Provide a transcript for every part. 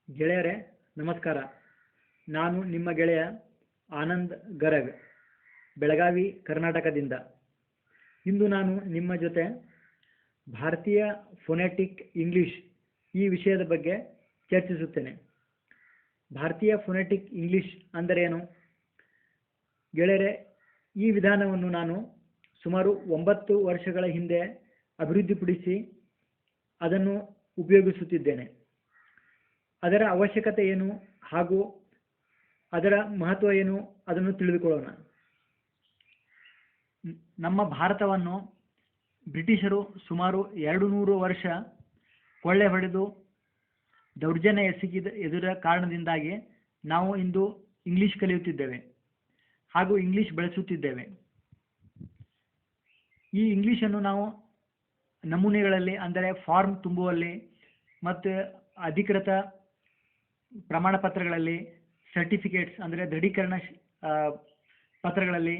ಗೆಳೆಯರೇ ನಮಸ್ಕಾರ. ನಾನು ನಿಮ್ಮ ಗೆಳೆಯ ಆನಂದ್ ಗರಗ್, ಬೆಳಗಾವಿ ಕರ್ನಾಟಕದಿಂದ. ಇಂದು ನಾನು ನಿಮ್ಮ ಜೊತೆ ಭಾರತೀಯ ಫೊನೆಟಿಕ್ ಇಂಗ್ಲಿಷ್ ಈ ವಿಷಯದ ಬಗ್ಗೆ ಚರ್ಚಿಸುತ್ತೇನೆ. ಭಾರತೀಯ ಫೊನೆಟಿಕ್ ಇಂಗ್ಲಿಷ್ ಅಂದರೇನು? ಗೆಳೆಯರೇ, ಈ ವಿಧಾನವನ್ನು ನಾನು ಸುಮಾರು 9 ವರ್ಷಗಳ ಹಿಂದೆ ಅಭಿವೃದ್ಧಿಪಡಿಸಿ ಅದನ್ನು ಉಪಯೋಗಿಸುತ್ತಿದ್ದೇನೆ. ಅದರ ಅವಶ್ಯಕತೆ ಏನು ಹಾಗೂ ಅದರ ಮಹತ್ವ ಏನು ಅದನ್ನು ತಿಳಿದುಕೊಳ್ಳೋಣ. ನಮ್ಮ ಭಾರತವನ್ನು ಬ್ರಿಟಿಷರು ಸುಮಾರು 200 ವರ್ಷ ಕೊಳ್ಳೆ ಹೊಡೆದು ದೌರ್ಜನ್ಯ ಎದುರ ಕಾರಣದಿಂದಾಗಿ ನಾವು ಇಂದು ಇಂಗ್ಲಿಷ್ ಕಲಿಯುತ್ತಿದ್ದೇವೆ ಹಾಗೂ ಇಂಗ್ಲಿಷ್ ಬಳಸುತ್ತಿದ್ದೇವೆ. ಈ ಇಂಗ್ಲಿಷನ್ನು ನಾವು ನಮೂನೆಗಳಲ್ಲಿ, ಅಂದರೆ ಫಾರ್ಮ್ ತುಂಬುವಲ್ಲಿ ಮತ್ತು ಅಧಿಕೃತ ಪ್ರಮಾಣ ಪತ್ರಗಳಲ್ಲಿ, ಸರ್ಟಿಫಿಕೇಟ್ಸ್ ಅಂದರೆ ದೃಢೀಕರಣ ಪತ್ರಗಳಲ್ಲಿ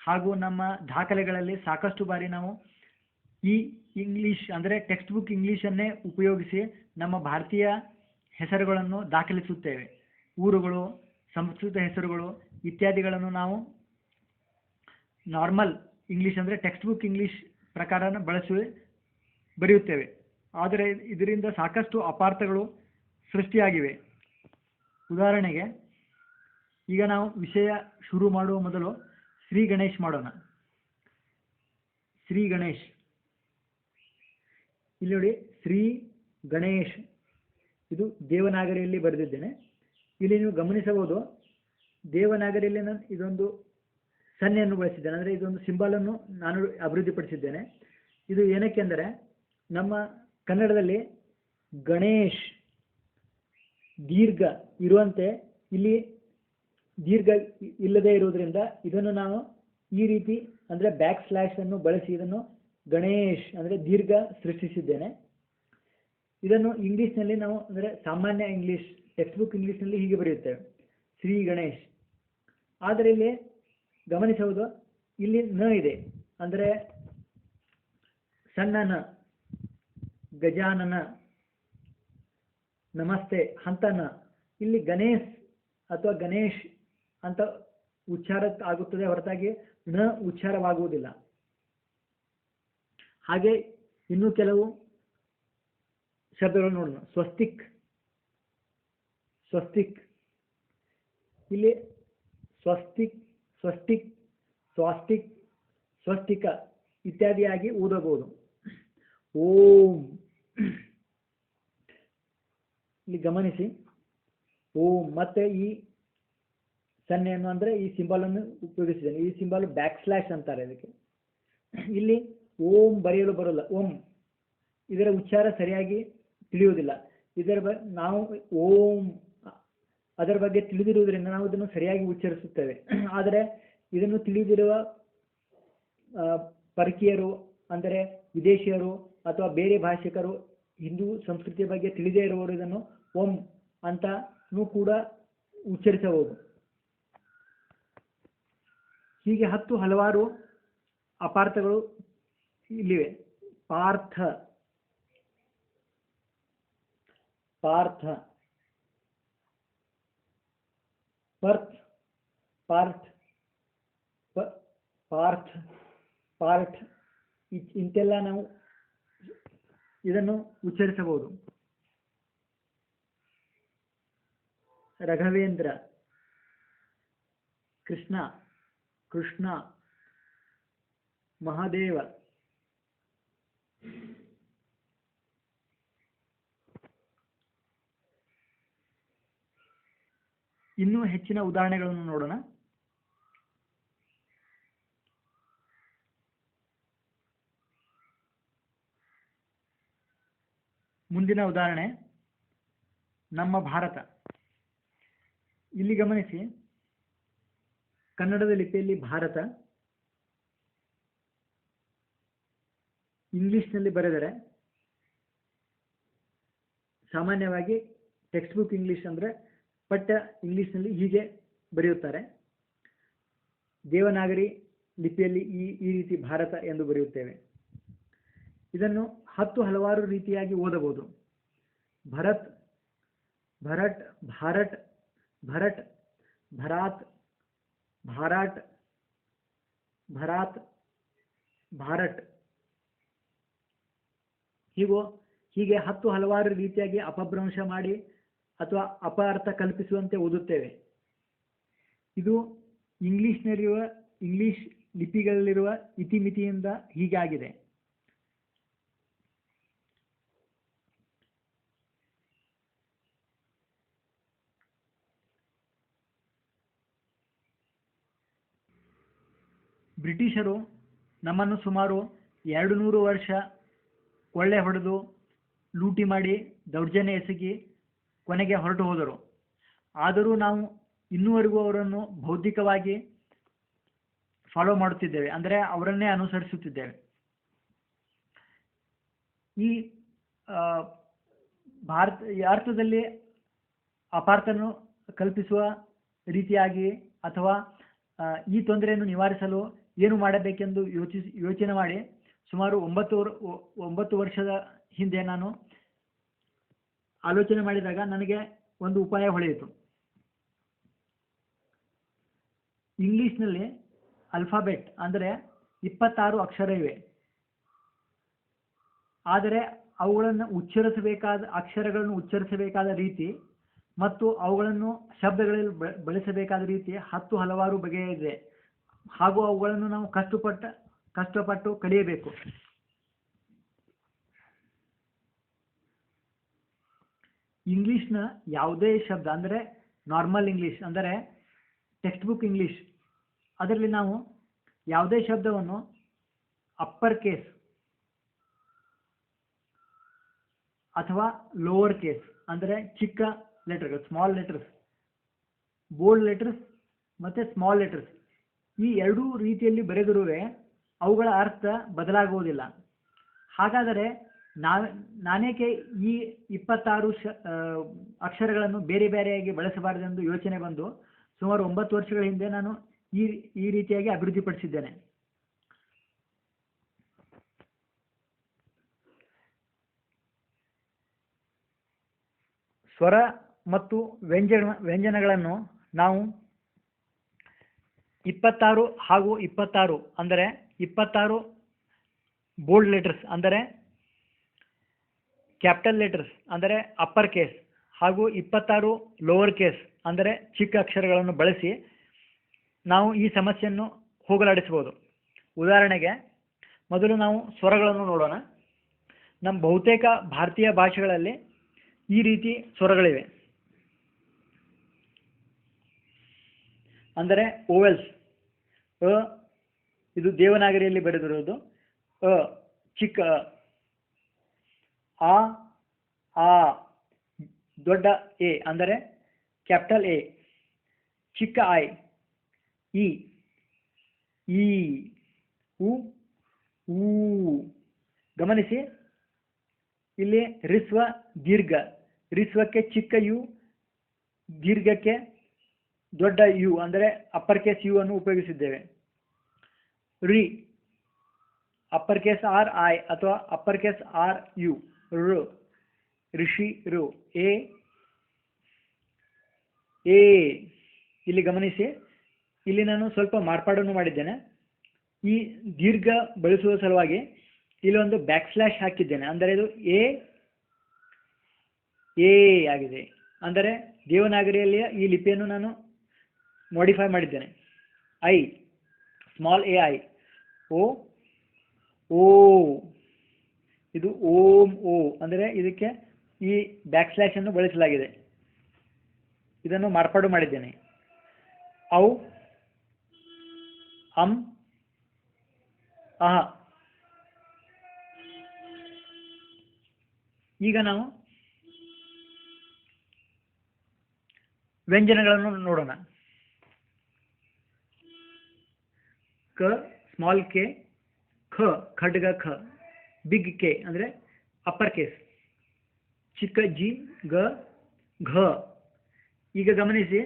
ಹಾಗೂ ನಮ್ಮ ದಾಖಲೆಗಳಲ್ಲಿ ಸಾಕಷ್ಟು ಬಾರಿ ನಾವು ಈ ಇಂಗ್ಲಿಷ್ ಅಂದರೆ ಟೆಕ್ಸ್ಟ್ ಬುಕ್ ಇಂಗ್ಲೀಷನ್ನೇ ಉಪಯೋಗಿಸಿ ನಮ್ಮ ಭಾರತೀಯ ಹೆಸರುಗಳನ್ನು ದಾಖಲಿಸುತ್ತೇವೆ. ಊರುಗಳು, ಸಂಸ್ಕೃತ ಹೆಸರುಗಳು ಇತ್ಯಾದಿಗಳನ್ನು ನಾವು ನಾರ್ಮಲ್ ಇಂಗ್ಲೀಷ್ ಅಂದರೆ ಟೆಕ್ಸ್ಟ್ ಬುಕ್ ಇಂಗ್ಲೀಷ್ ಪ್ರಕಾರ ಬರೆಯುತ್ತೇವೆ. ಆದರೆ ಇದರಿಂದ ಸಾಕಷ್ಟು ಅಪಾರ್ಥಗಳು ಸೃಷ್ಟಿಯಾಗಿವೆ. ಉದಾಹರಣೆಗೆ, ಈಗ ನಾವು ವಿಷಯ ಶುರು ಮಾಡುವ ಮೊದಲು ಶ್ರೀ ಗಣೇಶ್ ಮಾಡೋಣ. ಶ್ರೀ ಗಣೇಶ್, ಇಲ್ಲಿ ನೋಡಿ, ಶ್ರೀ ಗಣೇಶ್ ಇದು ದೇವನಾಗರಿಯಲ್ಲಿ ಬರೆದಿದ್ದೇನೆ. ಇಲ್ಲಿ ನೀವು ಗಮನಿಸಬಹುದು, ದೇವನಾಗರಿಯಲ್ಲಿ ನಾನು ಇದೊಂದು ಸನ್ನೆಯನ್ನು ಬಳಸಿದ್ದೇನೆ, ಅಂದರೆ ಇದೊಂದು ಸಿಂಬಲನ್ನು ನಾನು ಅಭಿವೃದ್ಧಿಪಡಿಸಿದ್ದೇನೆ. ಇದು ಏನಕ್ಕೆಂದರೆ, ನಮ್ಮ ಕನ್ನಡದಲ್ಲಿ ಗಣೇಶ್ ದೀರ್ಘ ಇರುವಂತೆ ಇಲ್ಲಿ ದೀರ್ಘ ಇಲ್ಲದೆ ಇರುವುದರಿಂದ ಇದನ್ನು ನಾವು ಈ ರೀತಿ ಅಂದರೆ ಬ್ಯಾಕ್ ಸ್ಲ್ಯಾಶ್ ಅನ್ನು ಬಳಸಿ ಇದನ್ನು ಗಣೇಶ್ ಅಂದರೆ ದೀರ್ಘ ಸೃಷ್ಟಿಸಿದ್ದೇನೆ. ಇದನ್ನು ಇಂಗ್ಲೀಷ್ನಲ್ಲಿ ನಾವು ಅಂದರೆ ಸಾಮಾನ್ಯ ಇಂಗ್ಲೀಷ್ ಟೆಕ್ಸ್ಟ್ ಬುಕ್ ಇಂಗ್ಲೀಷ್ನಲ್ಲಿ ಹೀಗೆ ಬರೆಯುತ್ತೇವೆ, ಶ್ರೀ ಗಣೇಶ್. ಆದರೆ ಇಲ್ಲಿ ಗಮನಿಸುವುದು, ಇಲ್ಲಿ ನ ಇದೆ, ಅಂದರೆ ಸಣ್ಣ ನ, ಗಜಾನನ, ನಮಸ್ತೆ ಅಂತ ನ. ಇಲ್ಲಿ ಗಣೇಶ್ ಅಥವಾ ಗಣೇಶ್ ಅಂತ ಉಚ್ಚಾರ ಆಗುತ್ತದೆ ಹೊರತಾಗಿ ನ ಉಚ್ಚಾರವಾಗುವುದಿಲ್ಲ. ಹಾಗೆ ಇನ್ನೂ ಕೆಲವು ಶಬ್ದಗಳು ನೋಡೋಣ. ಸ್ವಸ್ತಿಕ್, ಸ್ವಸ್ತಿಕ್, ಇಲ್ಲಿ ಸ್ವಸ್ತಿಕ್, ಸ್ವಸ್ತಿಕ್, ಸ್ವಾಸ್ತಿಕ್, ಸ್ವಸ್ತಿಕ ಇತ್ಯಾದಿಯಾಗಿ ಓದಬಹುದು. ಓಂ, ಇಲ್ಲಿ ಗಮನಿಸಿ, ಓಂ ಮತ್ತೆ ಈ ಸನ್ನೆಯನ್ನು ಅಂದರೆ ಈ ಸಿಂಬಲ್ ಅನ್ನು ಉಪಯೋಗಿಸಿದ್ದೇನೆ. ಈ ಸಿಂಬಲ್ ಬ್ಯಾಕ್ ಸ್ಲ್ಯಾಶ್ ಅಂತಾರೆ ಇದಕ್ಕೆ. ಇಲ್ಲಿ ಓಂ ಬರೆಯಲು ಬರೋಲ್ಲ, ಓಂ ಇದರ ಉಚ್ಚಾರ ಸರಿಯಾಗಿ ತಿಳಿಯುವುದಿಲ್ಲ. ನಾವು ಓಂ ಅದರ ಬಗ್ಗೆ ತಿಳಿದಿರುವುದರಿಂದ ನಾವು ಇದನ್ನು ಸರಿಯಾಗಿ ಉಚ್ಚರಿಸುತ್ತೇವೆ. ಆದರೆ ಇದನ್ನು ತಿಳಿದಿರುವ ಪರಕೀಯರು ಅಂದರೆ ವಿದೇಶಿಯರು ಅಥವಾ ಬೇರೆ ಭಾಷಿಕರು, ಹಿಂದೂ ಸಂಸ್ಕೃತಿಯ ಬಗ್ಗೆ ತಿಳಿದೇ ಇರುವವರು ಇದನ್ನು ಓಂ ಅಂತನೂ ಕೂಡ ಉಚ್ಚರಿಸಬಹುದು. ಹೀಗೆ ಹಲವಾರು ಅಪಾರ್ಥಗಳು ಇಲ್ಲಿವೆ. ಪಾರ್ಥ, ಪಾರ್ಥ, ಪರ್ತ್, ಪಾರ್ಟ್, ಪಾರ್ಥ, ಪಾರ್ಟ್ ಇಂತೆಲ್ಲ ನಾವು ಇದನ್ನು ಉಚ್ಚರಿಸಬಹುದು. ರಾಘವೇಂದ್ರ, ಕೃಷ್ಣ, ಕೃಷ್ಣ, ಮಹಾದೇವ, ಇನ್ನೂ ಹೆಚ್ಚಿನ ಉದಾಹರಣೆಗಳನ್ನು ನೋಡೋಣ. ಮುಂದಿನ ಉದಾಹರಣೆ ನಮ್ಮ ಭಾರತ. ಇಲ್ಲಿ ಗಮನಿಸಿ, ಕನ್ನಡದ ಲಿಪಿಯಲ್ಲಿ ಭಾರತ ಇಂಗ್ಲಿಷ್ನಲ್ಲಿ ಬರೆದರೆ ಸಾಮಾನ್ಯವಾಗಿ ಟೆಕ್ಸ್ಟ್ ಬುಕ್ ಇಂಗ್ಲಿಷ್ ಅಂದರೆ ಪಠ್ಯ ಇಂಗ್ಲಿಷ್ನಲ್ಲಿ ಹೀಗೆ ಬರೆಯುತ್ತಾರೆ. ದೇವನಾಗರಿ ಲಿಪಿಯಲ್ಲಿ ಈ ರೀತಿ ಭಾರತ ಎಂದು ಬರೆಯುತ್ತೇವೆ. ಇದನ್ನು ಹಲವಾರು ರೀತಿಯಾಗಿ ಓದಬಹುದು. ಭರತ್, ಭರಟ್, ಭಾರಟ್, ಭರಟ್, ಭರಾತ್, ಭಾರಾಟ್, ಭರಾತ್, ಭಾರಟ್. ಹೀಗೆ ಹಲವಾರು ರೀತಿಯಾಗಿ ಅಪಭ್ರಂಶ ಮಾಡಿ ಅಥವಾ ಅಪಾರ್ಥ ಕಲ್ಪಿಸುವಂತೆ ಓದುತ್ತೇವೆ. ಇದು ಇಂಗ್ಲಿಷ್ ಲಿಪಿಗಳಲ್ಲಿರುವ ಇತಿಮಿತಿಯಿಂದ ಹೀಗಾಗಿದೆ. ಬ್ರಿಟಿಷರು ನಮ್ಮನ್ನು ಸುಮಾರು 200 ವರ್ಷ ಕೊಳ್ಳೆ ಹೊಡೆದು ಲೂಟಿ ಮಾಡಿ ದೌರ್ಜನ್ಯ ಎಸಗಿ ಕೊನೆಗೆ ಹೊರಟು ಹೋದರು. ಆದರೂ ನಾವು ಇನ್ನೂವರೆಗೂ ಅವರನ್ನು ಬೌದ್ಧಿಕವಾಗಿ ಫಾಲೋ ಮಾಡುತ್ತಿದ್ದೇವೆ, ಅಂದರೆ ಅವರನ್ನೇ ಅನುಸರಿಸುತ್ತಿದ್ದೇವೆ. ಈ ಅರ್ಥದಲ್ಲಿ ಅಪಾರ್ಥವನ್ನು ಕಲ್ಪಿಸುವ ರೀತಿಯಾಗಿ ಅಥವಾ ಈ ತೊಂದರೆಯನ್ನು ನಿವಾರಿಸಲು ಏನು ಮಾಡಬೇಕೆಂದು ಯೋಚನೆ ಮಾಡಿ ಸುಮಾರು 9 ವರ್ಷದ ಹಿಂದೆ ನಾನು ಆಲೋಚನೆ ಮಾಡಿದಾಗ ನನಗೆ ಒಂದು ಉಪಾಯ ಹೊಳೆಯಿತು. ಇಂಗ್ಲಿಷ್ನಲ್ಲಿ ಅಲ್ಫಾಬೆಟ್ ಅಂದರೆ 26 ಅಕ್ಷರ ಇವೆ. ಆದರೆ ಅಕ್ಷರಗಳನ್ನು ಉಚ್ಚರಿಸಬೇಕಾದ ರೀತಿ ಮತ್ತು ಅವುಗಳನ್ನು ಶಬ್ದಗಳಲ್ಲಿ ಬಳಸಬೇಕಾದ ರೀತಿ ಹಲವಾರು ಬಗೆಯ ಇದೆ. ಹಾಗೂ ಅವುಗಳನ್ನು ನಾವು ಕಷ್ಟಪಟ್ಟು ಕಲಿಯಬೇಕು. ಇಂಗ್ಲಿಷ್ನ ಯಾವುದೇ ಶಬ್ದ ಅಂದರೆ ನಾರ್ಮಲ್ ಇಂಗ್ಲಿಷ್ ಅಂದರೆ ಟೆಕ್ಸ್ಟ್ ಬುಕ್ ಇಂಗ್ಲಿಷ್, ಅದರಲ್ಲಿ ನಾವು ಯಾವುದೇ ಶಬ್ದವನ್ನು ಅಪ್ಪರ್ ಕೇಸ್ ಅಥವಾ ಲೋವರ್ ಕೇಸ್ ಅಂದರೆ ಚಿಕ್ಕ ಲೆಟರ್ಗಳು, ಸ್ಮಾಲ್ ಲೆಟರ್ಸ್, ಬೋಲ್ಡ್ ಲೆಟರ್ಸ್ ಮತ್ತು ಸ್ಮಾಲ್ ಲೆಟರ್ಸ್, ಈ ಎರಡೂ ರೀತಿಯಲ್ಲಿ ಬರೆದಿರುವೆ ಅವುಗಳ ಅರ್ಥ ಬದಲಾಗುವುದಿಲ್ಲ. ಹಾಗಾದರೆ ನಾನೇಕೆ ಈ 26 ಅಕ್ಷರಗಳನ್ನು ಬೇರೆ ಬೇರೆಯಾಗಿ ಬಳಸಬಾರದೆಂದು ಯೋಚನೆ ಬಂದು ಸುಮಾರು 9 ವರ್ಷಗಳ ಹಿಂದೆ ನಾನು ಈ ರೀತಿಯಾಗಿ ಅಭಿವೃದ್ಧಿಪಡಿಸಿದ್ದೇನೆ. ಸ್ವರ ಮತ್ತು ವ್ಯಂಜನಗಳನ್ನು ನಾವು 26 ಹಾಗೂ 26 ಅಂದರೆ 26 ಬೋಲ್ಡ್ ಲೆಟರ್ಸ್ ಅಂದರೆ ಕ್ಯಾಪಿಟಲ್ ಲೆಟರ್ಸ್ ಅಂದರೆ ಅಪ್ಪರ್ ಕೇಸ್ ಹಾಗೂ 26 ಲೋವರ್ ಕೇಸ್ ಅಂದರೆ ಚಿಕ್ಕ ಅಕ್ಷರಗಳನ್ನು ಬಳಸಿ ನಾವು ಈ ಸಮಸ್ಯೆಯನ್ನು ಹೋಗಲಾಡಿಸಬಹುದು. ಉದಾಹರಣೆಗೆ ಮೊದಲು ನಾವು ಸ್ವರಗಳನ್ನು ನೋಡೋಣ. ನಮ್ಮ ಬಹುತೇಕ ಭಾರತೀಯ ಭಾಷೆಗಳಲ್ಲಿ ಈ ರೀತಿ ಸ್ವರಗಳಿವೆ. ಅಂದರೆ ಓವೆಲ್ಸ್. ಇದು ದೇವನಾಗರಿಯಲ್ಲಿ ಬರೆದಿರುವುದು ಚಿಕ್ಕ ಆ ದೊಡ್ಡ ಎ ಅಂದರೆ ಕ್ಯಾಪಿಟಲ್ ಎ, ಚಿಕ್ಕ ಐ, ಇ, ಉ, ಊ. ಗಮನಿಸಿ, ಇಲ್ಲಿ ರಿಸ್ವ ದೀರ್ಘ, ರಿಸ್ವಕ್ಕೆ ಚಿಕ್ಕ ಯು, ದೀರ್ಘಕ್ಕೆ ದೊಡ್ಡ ಯು ಅಂದರೆ ಅಪ್ಪರ್ ಕೇಸ್ ಯು ಅನ್ನು ಉಪಯೋಗಿಸಿದ್ದೇವೆ. ರಿ, ಅಪ್ಪರ್ ಕೇಸ್ ಆರ್ ಐ ಅಥವಾ ಅಪ್ಪರ್ ಕೇಸ್ ಆರ್ ಯು, ರು, ಋಷಿ ರು. ಎ, ಇಲ್ಲಿ ಗಮನಿಸಿ, ಇಲ್ಲಿ ನಾನು ಸ್ವಲ್ಪ ಮಾರ್ಪಾಡನ್ನು ಮಾಡಿದ್ದೇನೆ. ಈ ದೀರ್ಘ ಬಳಸುವ ಸಲುವಾಗಿ ಇಲ್ಲಿ ಒಂದು ಬ್ಯಾಕ್ / ಹಾಕಿದ್ದೇನೆ. ಅಂದರೆ ಇದು ಎ ಆಗಿದೆ. ಅಂದರೆ ದೇವನಾಗರಿಯಲ್ಲಿಯ ಈ ಲಿಪಿಯನ್ನು ನಾನು ಮಾಡಿಫೈ ಮಾಡಿದ್ದೇನೆ. I, small a I. O, ಇದು ಓಂ ಓ ಅಂದರೆ ಇದಕ್ಕೆ ಈ ಬ್ಯಾಕ್ / ಅನ್ನು ಬಳಸಲಾಗಿದೆ. ಇದನ್ನು ಮಾರ್ಪಾಡು ಮಾಡಿದ್ದೇನೆ. ಔ, ಅಹ. ಈಗ ನಾವು ವ್ಯಂಜನಗಳನ್ನು ನೋಡೋಣ. ಕ, ಸ್ಮಾಲ್ ಕೆ, ಖ, ಖಡ್ಗ ಖ, ಬಿಗ್ ಕೆ ಅಂದರೆ ಅಪ್ಪರ್ ಕೇಸ್, ಚಿಕ್ಕ ಜಿ, ಗ, ಘ. ಈಗ ಗಮನಿಸಿ,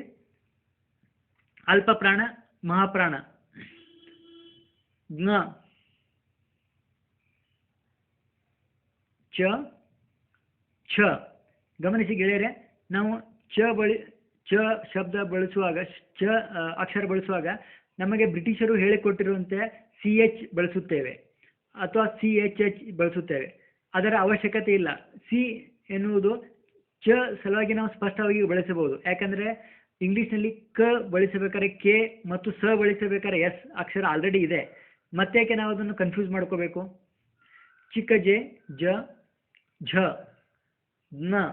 ಅಲ್ಪ ಪ್ರಾಣ, ಮಹಾಪ್ರಾಣ, ಜ್ಞ, ಚ, ಛ. ಗಮನಿಸಿ ಗೆಳೆಯರೆ, ನಾವು ಚ ಶಬ್ದ ಬಳಸುವಾಗ ಅಕ್ಷರ ಬಳಸುವಾಗ ನಮಗೆ ಬ್ರಿಟಿಷರು ಹೇಳಿಕೊಟ್ಟಿರುವಂತೆ CH ಬಳಸುತ್ತೇವೆ ಅಥವಾ CHH ಬಳಸುತ್ತೇವೆ. ಅದರ ಅವಶ್ಯಕತೆ ಇಲ್ಲ. ಸಿ ಎನ್ನುವುದು ಚ ಸಲುವಾಗಿ ನಾವು ಸ್ಪಷ್ಟವಾಗಿ ಬಳಸಬಹುದು. ಯಾಕಂದರೆ ಇಂಗ್ಲೀಷ್ನಲ್ಲಿ ಕ ಬಳಸಬೇಕಾದ್ರೆ ಕೆ ಮತ್ತು ಸ ಬಳಸಬೇಕಾದ್ರೆ ಎಸ್ ಅಕ್ಷರ ಆಲ್ರೆಡಿ ಇದೆ. ಮತ್ತೇಕೆ ನಾವು ಅದನ್ನು ಕನ್ಫ್ಯೂಸ್ ಮಾಡ್ಕೋಬೇಕು? ಚಿಕ್ಕ ಜೆ ಜ ಝ ನ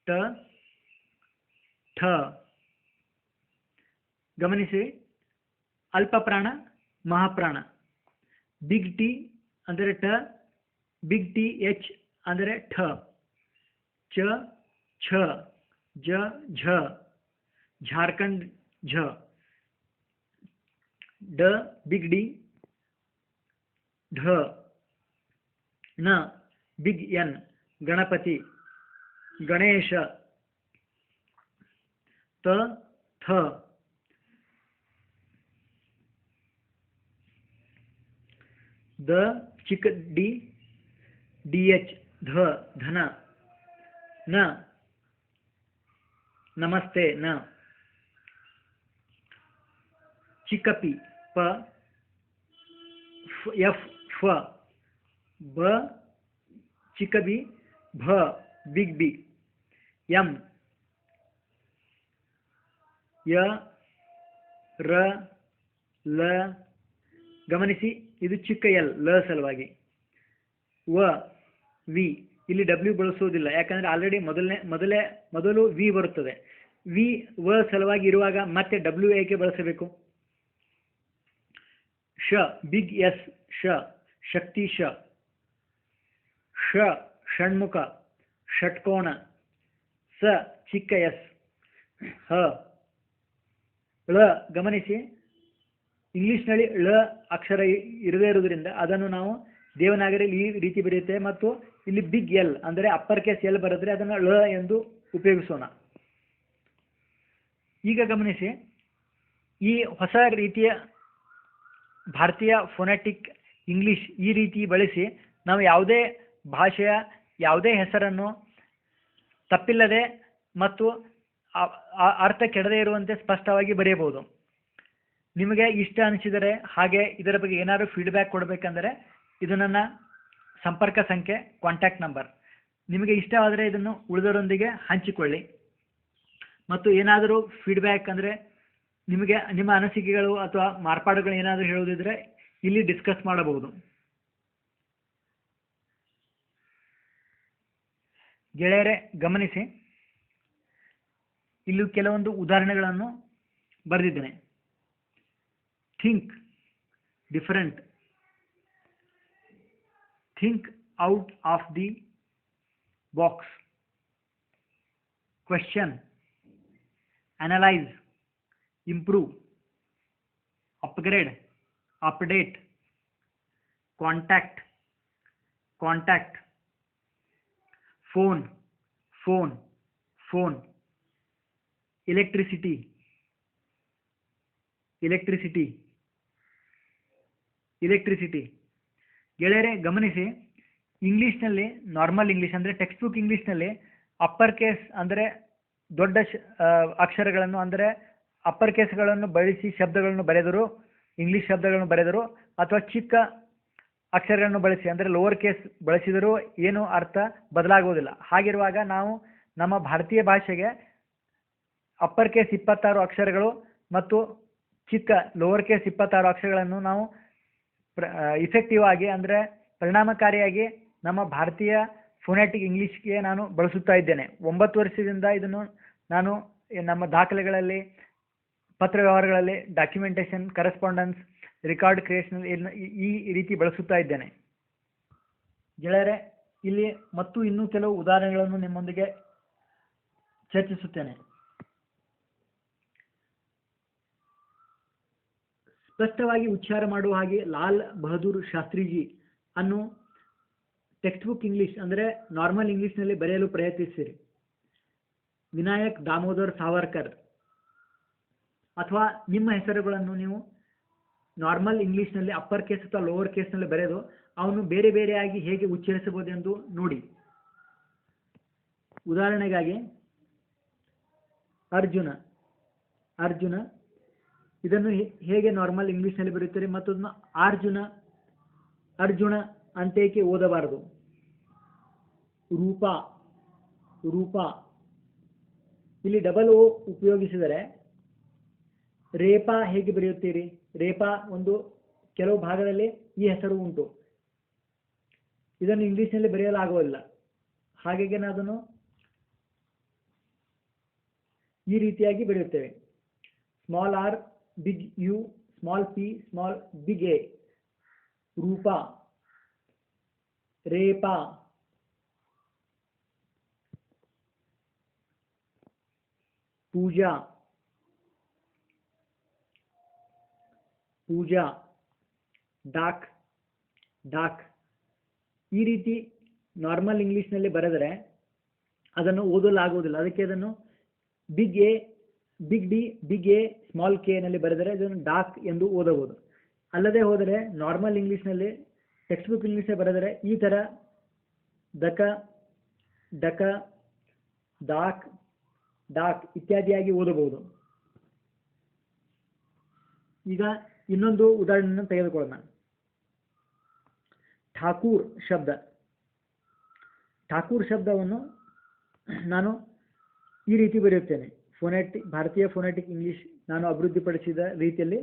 ಟ ಠ. ಗಮನಿಸಿ, ಅಲ್ಪ ಪ್ರಾಣ ಮಹಾಪ್ರಾಣ. ಬಿಗ್ ಟಿ ಅಂದರೆ ಟ, ಬಿಗ್ ಟಿ ಎಚ್ ಅಂದರೆ ಠ, ಚ ಛ, ಜ ಝ, ಝಾರ್ಖಂಡ್ ಝ, ಡ ಬಿಗ್ ಡಿ ಢ, ನ ಬಿಗ್ ಎನ್ ಗಣಪತಿ ಗಣೇಶ, ತ ಥ, ದ ಚಿಕ್ಕ ಡಿ ಡಿ ಎಚ್ ಧ ಧನ, ನ ನಮಸ್ತೆ ನ, ಚಿಕ್ಕ ಪಿ ಪ, ಎಫ್ ಫ, ಬ ಚಿಕ್ಕ ಬಿ ಭ ಬಿಗ್ ಬಿ, ಎಂ ಯ ರ ಲ. ಗಮನಿಸಿ, ಇದು ಚಿಕ್ಕ ಎಲ್ ಲ ಸಲುವಾಗಿ. ವ ವಿ, ಇಲ್ಲಿ ಡಬ್ಲ್ಯೂ ಬಳಸುವುದಿಲ್ಲ, ಯಾಕಂದರೆ ಆಲ್ರೆಡಿ ಮೊದಲು ವಿ ಬರುತ್ತದೆ. ವಿ ವ ಸಲುವಾಗಿ ಇರುವಾಗ ಮತ್ತೆ ಡಬ್ಲ್ಯೂ ಏಕೆ ಬಳಸಬೇಕು? ಶ ಬಿಗ್ ಎಸ್ ಶ, ಶಕ್ತಿ ಶ, ಷ ಷಣ್ಮುಖ ಷಟ್ಕೋಣ, ಸ ಚಿಕ್ಕ ಎಸ್ ಹ. ಳ, ಗಮನಿಸಿ, ಇಂಗ್ಲಿಷ್ನಲ್ಲಿ ಳ ಅಕ್ಷರ ಇರದೇ ಇರುವುದರಿಂದ ಅದನ್ನು ನಾವು ದೇವನಾಗರಿಯಲ್ಲಿ ಈ ರೀತಿ ಬರೆಯುತ್ತೇವೆ ಮತ್ತು ಇಲ್ಲಿ ಬಿಗ್ ಎಲ್ ಅಂದರೆ ಅಪ್ಪರ್ ಕೇಸ್ ಎಲ್ ಬರೆದ್ರೆ ಅದನ್ನು ಳ ಎಂದು ಉಪಯೋಗಿಸೋಣ. ಈಗ ಗಮನಿಸಿ, ಈ ಹೊಸ ರೀತಿಯ ಭಾರತೀಯ ಫೊನೆಟಿಕ್ ಇಂಗ್ಲಿಷ್ ಈ ರೀತಿ ಬಳಸಿ ನಾವು ಯಾವುದೇ ಭಾಷೆಯ ಯಾವುದೇ ಹೆಸರನ್ನು ತಪ್ಪಿಲ್ಲದೆ ಮತ್ತು ಅರ್ಥ ಕೆಡದೇ ಇರುವಂತೆ ಸ್ಪಷ್ಟವಾಗಿ ಬರೆಯಬಹುದು. ನಿಮಗೆ ಇಷ್ಟ ಅನಿಸಿದರೆ, ಹಾಗೆ ಇದರ ಬಗ್ಗೆ ಏನಾದರೂ ಫೀಡ್ಬ್ಯಾಕ್ ಕೊಡಬೇಕಂದರೆ ಇದು ನನ್ನ ಸಂಪರ್ಕ ಸಂಖ್ಯೆ, ಕಾಂಟ್ಯಾಕ್ಟ್ ನಂಬರ್. ನಿಮಗೆ ಇಷ್ಟವಾದರೆ ಇದನ್ನು ಉಳಿದವರೊಂದಿಗೆ ಹಂಚಿಕೊಳ್ಳಿ. ಮತ್ತು ಏನಾದರೂ ಫೀಡ್ಬ್ಯಾಕ್ ಅಂದರೆ ನಿಮಗೆ ನಿಮ್ಮ ಅನಿಸಿಕೆಗಳು ಅಥವಾ ಮಾರ್ಪಾಡುಗಳು ಏನಾದರೂ ಹೇಳುವುದಿದ್ರೆ ಇಲ್ಲಿ ಡಿಸ್ಕಸ್ ಮಾಡಬಹುದು. ಗೆಳೆಯರೆ, ಗಮನಿಸಿ, ಇಲ್ಲಿ ಕೆಲವೊಂದು ಉದಾಹರಣೆಗಳನ್ನು ಬರೆದಿದ್ದೇನೆ. Think different, think out of the box, question, analyse, improve, upgrade, update, contact, contact, phone, phone, phone, electricity, electricity, electricity. ಗೆಳೆಯರೆ, ಗಮನಿಸಿ, ಇಂಗ್ಲೀಷ್ನಲ್ಲಿ ನಾರ್ಮಲ್ ಇಂಗ್ಲೀಷ್ ಅಂದರೆ ಟೆಕ್ಸ್ಟ್ ಬುಕ್ ಇಂಗ್ಲೀಷ್ನಲ್ಲಿ ಅಪ್ಪರ್ ಕೇಸ್ ಅಂದರೆ ದೊಡ್ಡ ಅಕ್ಷರಗಳನ್ನು ಅಂದರೆ ಅಪ್ಪರ್ ಕೇಸ್ಗಳನ್ನು ಬಳಸಿ ಶಬ್ದಗಳನ್ನು ಬರೆದರು, ಇಂಗ್ಲೀಷ್ ಶಬ್ದಗಳನ್ನು ಬರೆದರು, ಅಥವಾ ಚಿಕ್ಕ ಅಕ್ಷರಗಳನ್ನು ಬಳಸಿ ಅಂದರೆ ಲೋವರ್ ಕೇಸ್ ಬಳಸಿದರೂ ಏನು ಅರ್ಥ ಬದಲಾಗುವುದಿಲ್ಲ. ಹಾಗಿರುವಾಗ ನಾವು ನಮ್ಮ ಭಾರತೀಯ ಭಾಷೆಗೆ ಅಪ್ಪರ್ ಕೇಸ್ 26 ಅಕ್ಷರಗಳು ಮತ್ತು ಚಿಕ್ಕ ಲೋವರ್ ಕೇಸ್ 26 ಅಕ್ಷರಗಳನ್ನು ನಾವು ಇಫೆಕ್ಟಿವ್ ಆಗಿ ಅಂದರೆ ಪರಿಣಾಮಕಾರಿಯಾಗಿ ನಮ್ಮ ಭಾರತೀಯ ಫೊನೆಟಿಕ್ ಇಂಗ್ಲೀಷ್ಗೆ ನಾನು ಬಳಸುತ್ತಾ ಇದ್ದೇನೆ. 9 ವರ್ಷದಿಂದ ಇದನ್ನು ನಾನು ನಮ್ಮ ದಾಖಲೆಗಳಲ್ಲಿ, ಪತ್ರ ವ್ಯವಹಾರಗಳಲ್ಲಿ, ಡಾಕ್ಯುಮೆಂಟೇಶನ್, ಕರೆಸ್ಪಾಂಡೆನ್ಸ್, ರೆಕಾರ್ಡ್ ಕ್ರಿಯೇಷನ್ ಈ ರೀತಿ ಬಳಸುತ್ತಾ ಇದ್ದೇನೆ. ಗೆಳೆಯರೆ, ಇಲ್ಲಿ ಮತ್ತು ಇನ್ನೂ ಕೆಲವು ಉದಾಹರಣೆಗಳನ್ನು ನಿಮ್ಮೊಂದಿಗೆ ಚರ್ಚಿಸುತ್ತೇನೆ. ಸ್ಪಷ್ಟವಾಗಿ ಉಚ್ಚಾರ ಮಾಡುವ ಹಾಗೆ ಲಾಲ್ ಬಹದ್ದೂರ್ ಶಾಸ್ತ್ರಿಜಿ ಅನ್ನು ಟೆಕ್ಸ್ಟ್ ಬುಕ್ ಇಂಗ್ಲಿಷ್ ಅಂದರೆ ನಾರ್ಮಲ್ ಇಂಗ್ಲಿಷ್ನಲ್ಲಿ ಬರೆಯಲು ಪ್ರಯತ್ನಿಸಿರಿ. ವಿನಾಯಕ್ ದಾಮೋದರ್ ಸಾವರ್ಕರ್ ಅಥವಾ ನಿಮ್ಮ ಹೆಸರುಗಳನ್ನು ನೀವು ನಾರ್ಮಲ್ ಇಂಗ್ಲೀಷ್ನಲ್ಲಿ ಅಪ್ಪರ್ ಕೇಸ್ ಅಥವಾ ಲೋವರ್ ಕೇಸ್ನಲ್ಲಿ ಬರೆದು ಅವನು ಬೇರೆ ಬೇರೆಯಾಗಿ ಹೇಗೆ ಉಚ್ಚರಿಸಬಹುದೆಂದು ನೋಡಿ. ಉದಾಹರಣೆಗಾಗಿ ಅರ್ಜುನ, ಅರ್ಜುನ ಇದನ್ನು ಹೇಗೆ ನಾರ್ಮಲ್ ಇಂಗ್ಲೀಷ್ನಲ್ಲಿ ಬರೆಯುತ್ತಾರೆ ಮತ್ತು ಅದನ್ನು ಅರ್ಜುನ, ಅರ್ಜುನ ಅಂತೇಕೆ ಓದಬಾರದು. ರೂಪ, ರೂಪ ಇಲ್ಲಿ ಡಬಲ್ ಓ ಉಪಯೋಗಿಸಿದರೆ ರೇಪಾ ಹೇಗೆ ಬರೆಯುತ್ತೀರಿ? ರೇಪಾ ಒಂದು ಕೆಲವು ಭಾಗದಲ್ಲಿ ಈ ಹೆಸರು ಉಂಟು, ಇದನ್ನು ಇಂಗ್ಲೀಷ್ನಲ್ಲಿ ಬರೆಯಲಾಗುವುದಿಲ್ಲ. ಹಾಗಾಗಿ ನಾವು ಅದನ್ನು ಈ ರೀತಿಯಾಗಿ ಬರೆಯುತ್ತೇವೆ. Small R, big U, small P, small big A. Roopa, ರೇಪಾ, ಪೂಜಾ, ಪೂಜಾ, ಡಾಕ್, ಡಾಕ್. ಈ ರೀತಿ ನಾರ್ಮಲ್ ಇಂಗ್ಲೀಷ್ನಲ್ಲಿ ಬರೆದರೆ ಅದನ್ನು ಓದಲಾಗುವುದಿಲ್ಲ. ಅದಕ್ಕೆ ಅದನ್ನು big A, big D, big A, small K ನಲ್ಲಿ ಬರೆದರೆ ಇದನ್ನು ಡಾಕ್ ಎಂದು ಓದಬಹುದು. ಅಲ್ಲದೆ ಹೋದರೆ ನಾರ್ಮಲ್ ಇಂಗ್ಲೀಷ್ನಲ್ಲಿ ಟೆಕ್ಸ್ಟ್ ಬುಕ್ ಇಂಗ್ಲೀಷ್ನಲ್ಲಿ ಬರೆದರೆ ಈ ಥರ ದಕ, ಡಕ, ಡಾಕ್, ಡಾಕ್ ಇತ್ಯಾದಿಯಾಗಿ ಓದಬಹುದು. ಈಗ ಇನ್ನೊಂದು ಉದಾಹರಣೆಯನ್ನು ತೆಗೆದುಕೊಳ್ಳೋಣ. ಠಾಕೂರ್ ಶಬ್ದ. ಠಾಕೂರ್ ಶಬ್ದವನ್ನು ನಾನು ಈ ರೀತಿ ಬರೆಯುತ್ತೇನೆ. ಭಾರತೀಯ ಫೋನೆಟಿಕ್ ಇಂಗ್ಲಿಷ್ ನಾನು ಅಭಿವೃದ್ಧಿಪಡಿಸಿದ ರೀತಿಯಲ್ಲಿ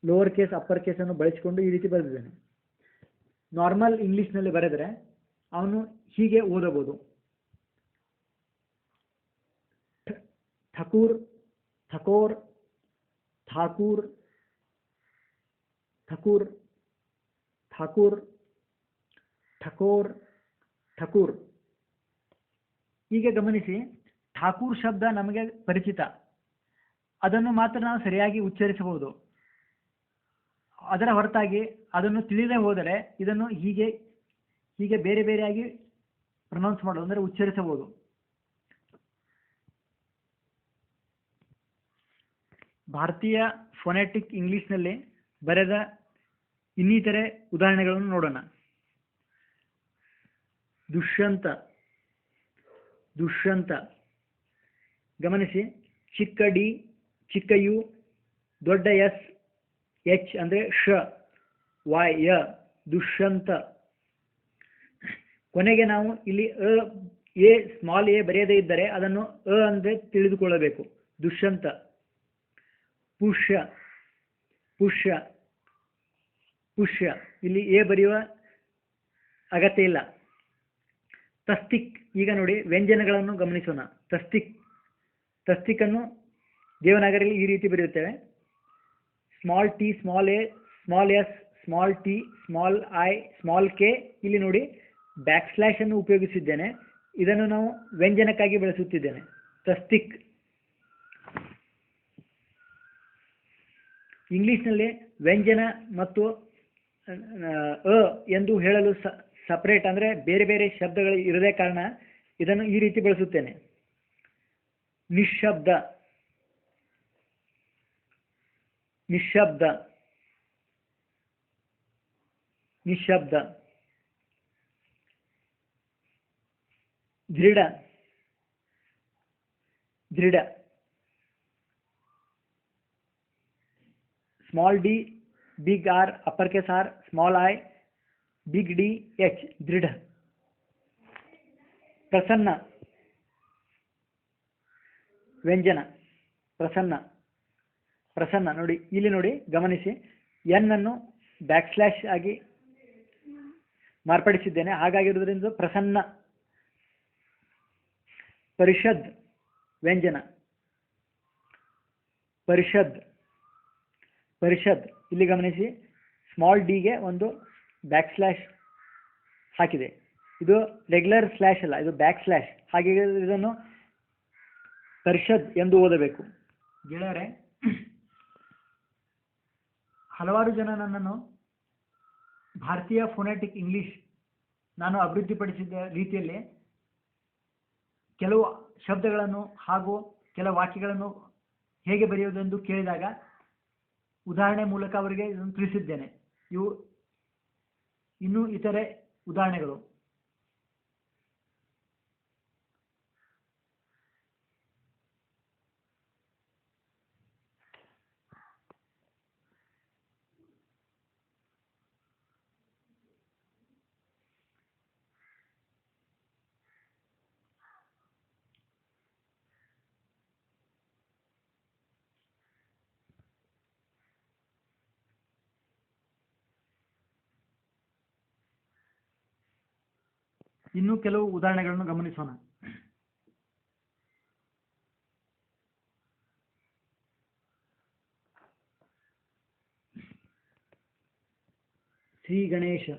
ಲೋವರ್ ಕೇಸ್ ಅಪ್ಪರ್ ಕೇಸನ್ನು ಬಳಸಿಕೊಂಡು ಈ ರೀತಿ ಬರೆದಿದ್ದೇನೆ. ನಾರ್ಮಲ್ ಇಂಗ್ಲೀಷ್ನಲ್ಲಿ ಬರೆದರೆ ಅವನು ಹೀಗೆ ಓದಬಹುದು. ಠಕೂರ್, ಠಕೋರ್, ಠಾಕೂರ್, ಠಕೂರ್, ಠಾಕೂರ್, ಠಕೋರ್, ಠಕೂರ್. ಈಗ ಗಮನಿಸಿ, ಠಾಕೂರ್ ಶಬ್ದ ನಮಗೆ ಪರಿಚಿತ, ಅದನ್ನು ಮಾತ್ರ ನಾವು ಸರಿಯಾಗಿ ಉಚ್ಚರಿಸಬಹುದು. ಅದರ ಹೊರತಾಗಿ ಅದನ್ನು ತಿಳಿದೇ ಹೋದರೆ ಇದನ್ನು ಹೀಗೆ ಹೀಗೆ ಬೇರೆ ಬೇರೆಯಾಗಿ ಪ್ರೊನೌನ್ಸ್ ಮಾಡೋದು, ಅಂದರೆ ಉಚ್ಚರಿಸಬಹುದು. ಭಾರತೀಯ ಫೋನೆಟಿಕ್ ಇಂಗ್ಲಿಷ್ನಲ್ಲಿ ಬರೆದ ಇನ್ನಿತರೆ ಉದಾಹರಣೆಗಳನ್ನು ನೋಡೋಣ. ದುಷ್ಯಂತ, ದುಷ್ಯಂತ. ಗಮನಿಸಿ, ಚಿಕ್ಕ ಡಿ, ಚಿಕ್ಕ ಯು, ದೊಡ್ಡ ಎಸ್, ಎಚ್ ಅಂದರೆ ಶ, ವಾಯ್ ಯ, ದುಷ್ಯಂತ. ಕೊನೆಗೆ ನಾವು ಇಲ್ಲಿ ಎ ಸ್ಮಾಲ್ ಎ ಬರೆಯದೇ ಇದ್ದರೆ ಅದನ್ನು ಅಂದರೆ ತಿಳಿದುಕೊಳ್ಳಬೇಕು. ದುಷ್ಯಂತ. ಪುಷ್ಯ, ಪುಷ್ಯ, ಪುಷ್ಯ. ಇಲ್ಲಿ ಎ ಬರೆಯುವ ಅಗತ್ಯ ಇಲ್ಲ. ತಸ್ತಿಕ್. ಈಗ ನೋಡಿ, ವ್ಯಂಜನಗಳನ್ನು ಗಮನಿಸೋಣ. ತಸ್ತಿಕ್, ತಸ್ತಿಕನ್ನು ದೇವನಾಗರಿಯಲ್ಲಿ ಈ ರೀತಿ ಬರೆಯುತ್ತೇವೆ. Small T, small A, small S, small T, small I, small K. ಇಲ್ಲಿ ನೋಡಿ, ಬ್ಯಾಕ್ ಸ್ಲ್ಯಾಶ್ ಅನ್ನು ಉಪಯೋಗಿಸಿದ್ದೇನೆ. ಇದನ್ನು ನಾವು ವ್ಯಂಜನಕ್ಕಾಗಿ ಬಳಸುತ್ತಿದ್ದೇನೆ. ತಸ್ತಿಕ್. ಇಂಗ್ಲಿಷ್ನಲ್ಲಿ ವ್ಯಂಜನ ಮತ್ತು ಎಂದು ಹೇಳಲು ಸಪರೇಟ್ ಅಂದರೆ ಬೇರೆ ಬೇರೆ ಶಬ್ದಗಳು ಇರದೇ ಕಾರಣ ಇದನ್ನು ಈ ರೀತಿ ಬಳಸುತ್ತೇನೆ. ನಿಶ್ಶಬ್ದ, ನಿಶ್ಶಬ್ದ, ನಿಶ್ಶಬ್ದ. ದೃಢ, ದೃಢ. Small D, big R, upper case R, small I, big D, H, ದೃಢ. ಪ್ರಸನ್ನ, ವ್ಯಂಜನ, ಪ್ರಸನ್ನ, ಪ್ರಸನ್ನ. ನೋಡಿ, ಇಲ್ಲಿ ನೋಡಿ, ಗಮನಿಸಿ, ಎನ್ ಅನ್ನು ಬ್ಯಾಕ್ ಸ್ಲ್ಯಾಶ್ ಆಗಿ ಮಾರ್ಪಡಿಸಿದ್ದೇನೆ, ಹಾಗಾಗಿರುವುದರಿಂದ ಪ್ರಸನ್ನ. ಪರಿಷದ್, ವ್ಯಂಜನ, ಪರಿಷದ್, ಪರಿಷದ್. ಇಲ್ಲಿ ಗಮನಿಸಿ, ಸ್ಮಾಲ್ ಡಿಗೆ ಒಂದು ಬ್ಯಾಕ್ ಸ್ಲ್ಯಾಶ್ ಹಾಕಿದೆ. ಇದು ರೆಗ್ಯುಲರ್ ಸ್ಲ್ಯಾಶ್ ಅಲ್ಲ, ಇದು ಬ್ಯಾಕ್ ಸ್ಲ್ಯಾಶ್. ಹಾಗೆ ಇದನ್ನು ಪರಿಷದ್ ಎಂದು ಓದಬೇಕು. ಗೆಳೆಯರೆ, ಹಲವಾರು ಜನ ನನ್ನನ್ನು ಭಾರತೀಯ ಫೋನೆಟಿಕ್ ಇಂಗ್ಲಿಷ್ ನಾನು ಅಭಿವೃದ್ಧಿಪಡಿಸಿದ ರೀತಿಯಲ್ಲಿ ಕೆಲವು ಶಬ್ದಗಳನ್ನು ಹಾಗೂ ಕೆಲವು ವಾಕ್ಯಗಳನ್ನು ಹೇಗೆ ಬರೆಯುವುದೆಂದು ಕೇಳಿದಾಗ ಉದಾಹರಣೆ ಮೂಲಕ ಅವರಿಗೆ ಇದನ್ನು ತಿಳಿಸಿದ್ದೇನೆ. ಇವು ಇನ್ನೂ ಇತರೆ ಉದಾಹರಣೆಗಳು. ಇನ್ನೂ ಕೆಲವು ಉದಾಹರಣೆಗಳನ್ನು ಗಮನಿಸೋಣ. ಶ್ರೀ ಗಣೇಶ.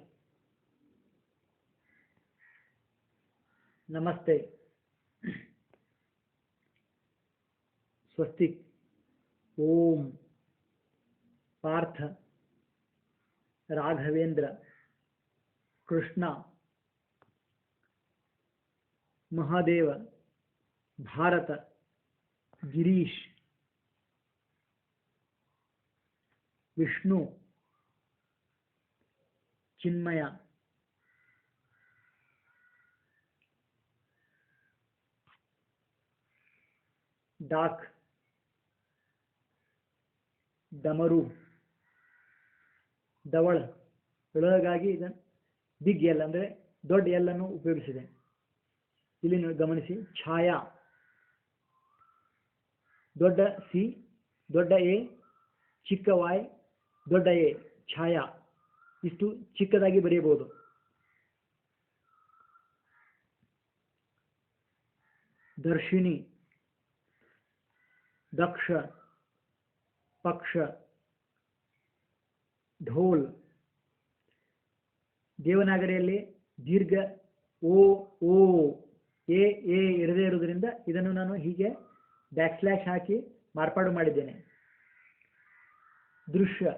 ನಮಸ್ತೆ. ಸ್ವಸ್ತಿಕ್. ಓಂ. ಪಾರ್ಥ. ರಾಘವೇಂದ್ರ. ಕೃಷ್ಣ. ಮಹಾದೇವ. ಭಾರತ. ಗಿರೀಶ್. ವಿಷ್ಣು. ಚಿನ್ಮಯ. ಡಾಕ್. ಡಮರು. ದವಳ. ಳಗಾಗಿ ಇದನ್ನು ಬಿಗ್ ಎಲ್ ಅಂದರೆ ದೊಡ್ಡ ಎಲ್ ಅನ್ನು ಉಪಯೋಗಿಸಿದೆ. ಇಲ್ಲಿ ಗಮನಿಸಿ. ಛಾಯಾ. ದೊಡ್ಡ ಸಿ, ದೊಡ್ಡ ಎ, ಚಿಕ್ಕ ವಾಯ್, ದೊಡ್ಡ ಎ. ಛಾಯಾ. ಇಷ್ಟು ಚಿಕ್ಕದಾಗಿ ಬರೆಯಬಹುದು. ದರ್ಶಿನಿ. ದಕ್ಷ. ಪಕ್ಷ. ಢೋಲ್. ದೇವನಾಗರಿಯಲ್ಲಿ ದೀರ್ಘ ಓ ಓ ಎ ಎ ಇರದೇ ಇರುವುದರಿಂದ ಇದನ್ನು ನಾನು ಹೀಗೆ ಬ್ಯಾಕ್ಸ್ಲ್ಯಾಶ್ ಹಾಕಿ ಮಾರ್ಪಾಡು ಮಾಡಿದ್ದೇನೆ. ದೃಶ್ಯ.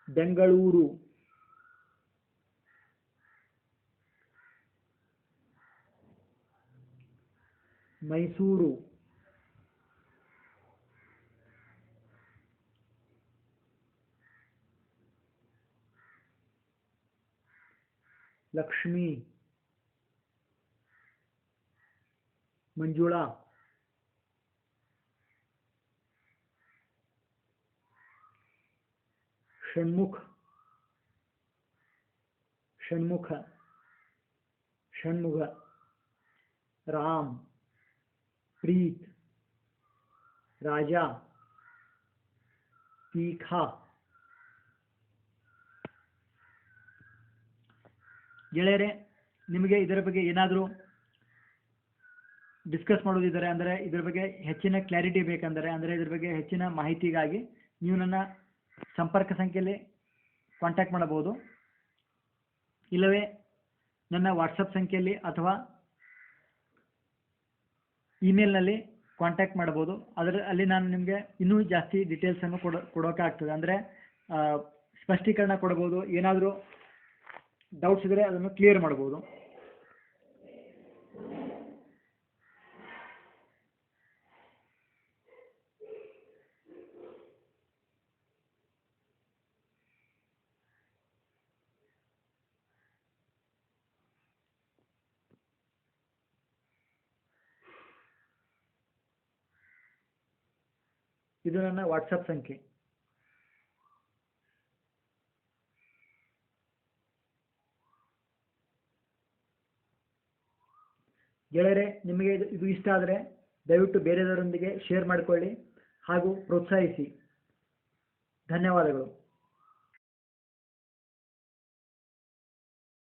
ಬೆಂಗಳೂರು. ಮೈಸೂರು. ಲಕ್ಷ್ಮಿ. ಮಂಜುಳಾ. ಷಣ್ಮುಖ. ಷಣ್ಮುಖ. ಷಣ್ಮುಖ. ರಾಮ್. ಪ್ರೀತ್. ರಾಜಾ. ತೀಖಾ. ಗೆಳೆಯರೆ, ನಿಮಗೆ ಇದರ ಬಗ್ಗೆ ಏನಾದರೂ ಡಿಸ್ಕಸ್ ಮಾಡೋದಿದ್ದಾರೆ ಅಂದರೆ ಇದರ ಬಗ್ಗೆ ಹೆಚ್ಚಿನ ಕ್ಲಾರಿಟಿ ಬೇಕಂದರೆ ಅಂದರೆ ಇದರ ಬಗ್ಗೆ ಹೆಚ್ಚಿನ ಮಾಹಿತಿಗಾಗಿ ನೀವು ನನ್ನ ಸಂಪರ್ಕ ಸಂಖ್ಯೆಯಲ್ಲಿ ಕಾಂಟ್ಯಾಕ್ಟ್ ಮಾಡಬಹುದು. ಇಲ್ಲವೇ ನನ್ನ ವಾಟ್ಸಪ್ ಸಂಖ್ಯೆಯಲ್ಲಿ ಅಥವಾ ಇಮೇಲ್ನಲ್ಲಿ ಕಾಂಟ್ಯಾಕ್ಟ್ ಮಾಡಬಹುದು. ಅಲ್ಲಿ ನಾನು ನಿಮಗೆ ಇನ್ನೂ ಜಾಸ್ತಿ ಡೀಟೇಲ್ಸನ್ನು ಕೊಡೋಕ್ಕಾಗ್ತದೆ. ಅಂದರೆ ಸ್ಪಷ್ಟೀಕರಣ ಕೊಡಬಹುದು. ಏನಾದರೂ ಡೌಟ್ಸ್ ಇದ್ದರೆ ಅದನ್ನು ಕ್ಲಿಯರ್ ಮಾಡಬಹುದು. ಇದು ನನ್ನ ವಾಟ್ಸಪ್ ಸಂಖ್ಯೆ. ಗೆಳೆಯರೆ, ನಿಮಗೆ ಇದು ಇಷ್ಟ ಆದರೆ ದಯವಿಟ್ಟು ಬೇರೆಯವರೊಂದಿಗೆ ಶೇರ್ ಮಾಡಿಕೊಳ್ಳಿ ಹಾಗೂ ಪ್ರೋತ್ಸಾಹಿಸಿ. ಧನ್ಯವಾದಗಳು.